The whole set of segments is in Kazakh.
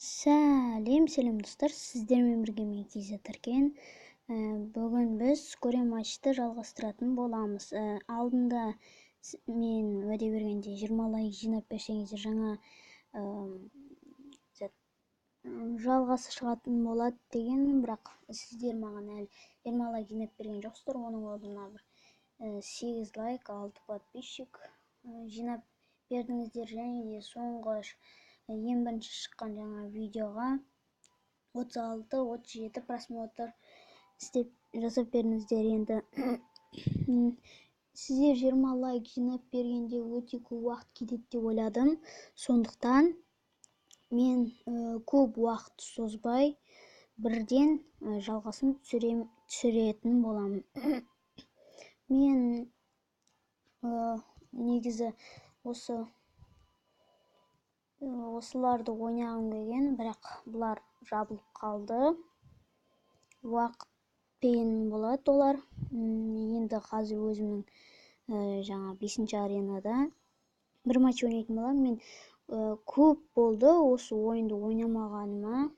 Сәлем достар, сіздермен бірге мен Кизет Еркен. Бүгін біз көре матчты жалғастыратын боламыз. Алдында мен уәде бергенде 20 лайк жинап берсеңіздер жаңа жалғасы шығатын болады деген, бірақ сіздер маған әлі 20 лайк жинап берген жоқсыздар. Оның орнына бір 8 лайк, 6 подписчик жинап бердіңіздер. Және де соңғы ең бірінші шыққан жаңа видеоға 36-37 просмотр істеп жасап беріңіздер. Енді сіздер 20 лайк жинап бергенде өте көп уақыт кетеді деп ойладым. Сондықтан мен көп уақыт созбай бірден жалғасын түсіретін боламын. Мен негізі осыларды ойнағым келген, бірақ бұлар жабылып қалды. Уақытпен болады олар. Енді қазір өзімнің жаңа 5-ші аренада бір матч ойнайтын боламын. Мен көп болды осы ойынды ойнамағаныма.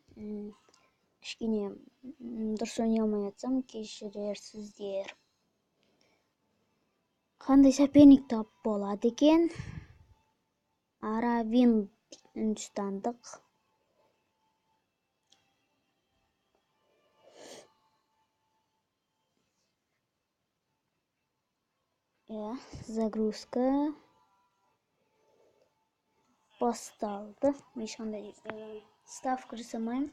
Кішкене дұрыс ойнай алмай жатсам, кешірерсіздер. Қандай соперник тап болады екен? Аравин үндістандық. Загрузка басталды. Ешқандай ставка жасамаймын.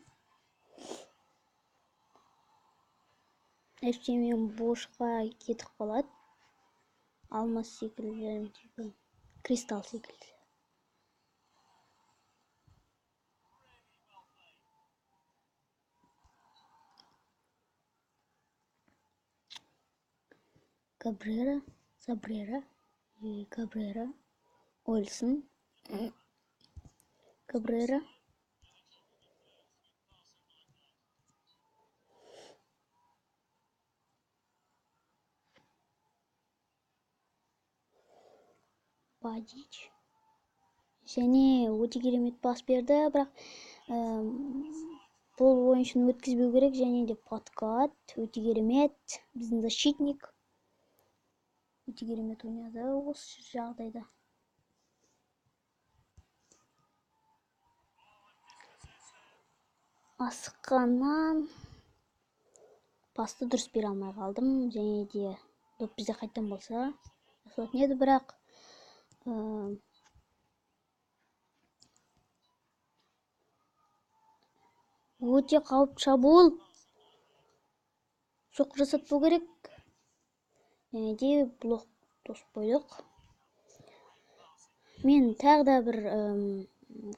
Ештеңем бошқа кетіп қалады. Алмас секілді, кристалл секілді. Кабрера, Ольсен, Кабрера. Падич. Және өте керемет пас берді, бірақ бұл ойыншыны өткізбеу керек. Және де подкат өте керемет. Біздің защитник өте керемет ойнады осы жағдайда. Асыққаннан пасты дұрыс бере алмай қалдым. Және де доп бізде қайтан болса жасалатын еді, бірақ өте қауіп шабуыл. Соққы жасатпау керек. Және де блок тосып қойдық. Мен тағы да бір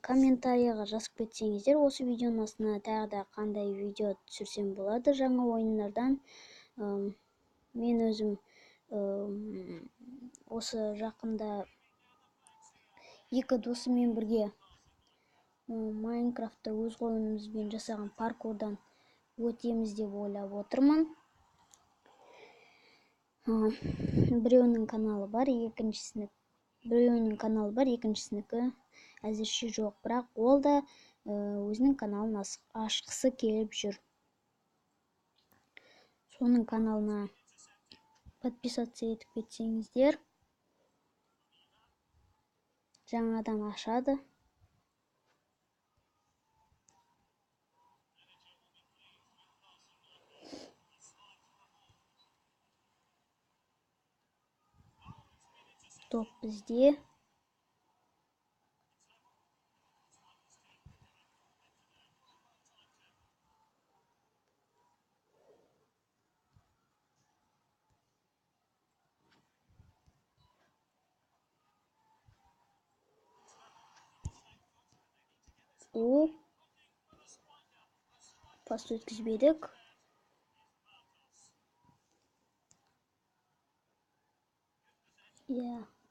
комментарияға жазып кетсеңіздер, осы видеоның астына тағы да қандай видео түсірсем болады жаңа ойындардан. Мен өзім осы жақында екі досыммен бірге Майнкрафтта өз қолымызбен жасаған паркурдан өтеміз деп ойлап отырмын. Біреуінің каналы бар, екіншісінікі әзірше жоқ, бірақ ол да өзінің каналын ашқысы келіп жүр. Соның каналына подписаться етіп кетсеңіздер, жаңадан ашады. Топ бізде. Пас өткізбедік.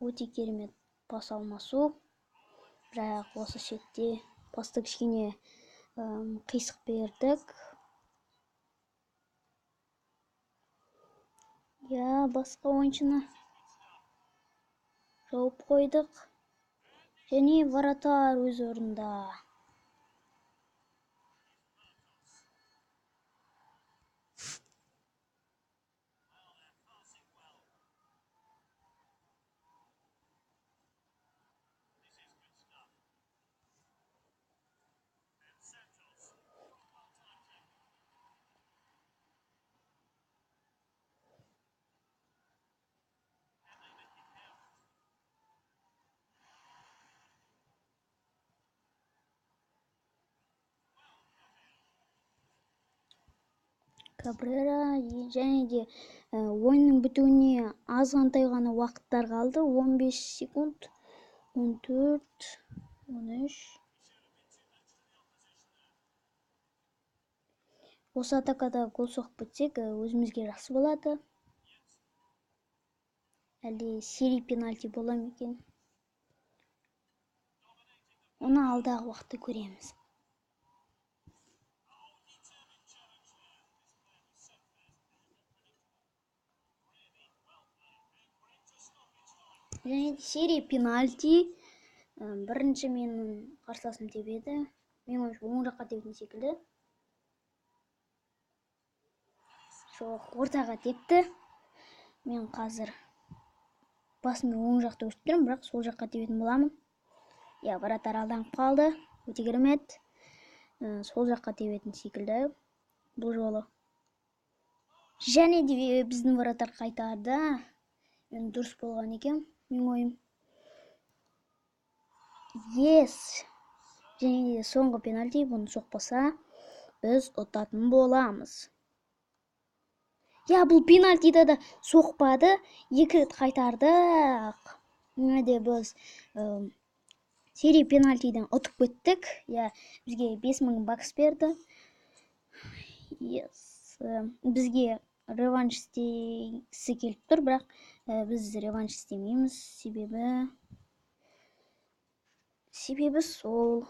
Өте керемет пас алмасу. Бірақ осы шетте пасты кішкене қисық бердік. Басқа ойыншыны жауып қойдық. Және вратар өз орында. Кабрера және де ойынның бітуіне азғантай ғана уақыттар қалды. 15 секунд, 14, 13. Осы атакада гол соғып бітсек, өзімізге жақсы болады. Әлде серий пенальти бола ма екен? Оны алдағы уақытта көреміз. Және серия пенальти. Бірінші менің қарсыласым тебеді. Мен ойымша оң жаққа тебетін секілді. Жоқ, ортаға тепті. Мен қазір басымды оң жақта өстіп тұрмын, бірақ сол жаққа тебетін боламын. Я, вратар алданып қалды. Өте керемет. Сол жаққа тебетін секілді бұл жолы. Және де біздің вратар қайтарды. Мен дұрыс болған екен, мен ойым. Yes. Және де соңғы пенальти, бұны соқпаса, біз ұтатын боламыз. Я, бұл пенальтиді да соқпады, 2 рет қайтардық. Де біз серия пенальтиден ұтып кеттік. Я, бізге 5000 бакс берді. Yes. Бізге реванш істегісі келіп тұр, бірақ біз реванш істемейміз, себебі сол.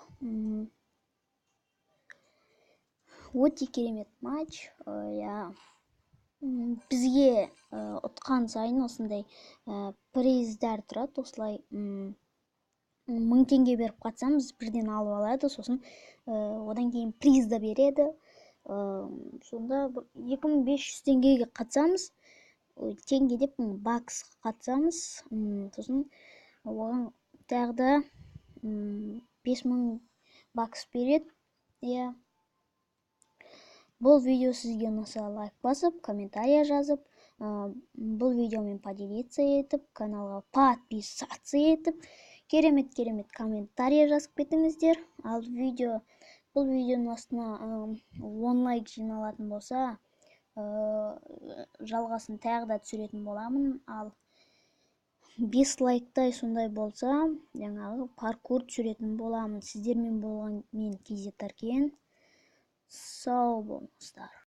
Өте керемет матч. Бізге ұтқан сайын осындай приздар тұрады. Осылай 1000 теңге беріп қатсамыз, бірден алып алады. Сосын одан кейін приз да береді. Сонда 2500 теңгеге қатсамыз, теңге деп бакс қатсамыз, сосын оған тағы да 5000 бакс береді. Бұл видео сізге ұнаса, лайк басып, комментария жазып, бұл видеомен поделиться етіп, каналға подписаться етіп, керемет комментария жазып кетіңіздер. Ал бұл видеоның астына 10 лайк жиналатын болса, жалғасын тағы да түсіретін боламын. Ал 5 лайктай сондай болса, жаңағы паркур түсіретін боламын. Сіздермен болған мен KZ Таркен. Сау болыңыздар.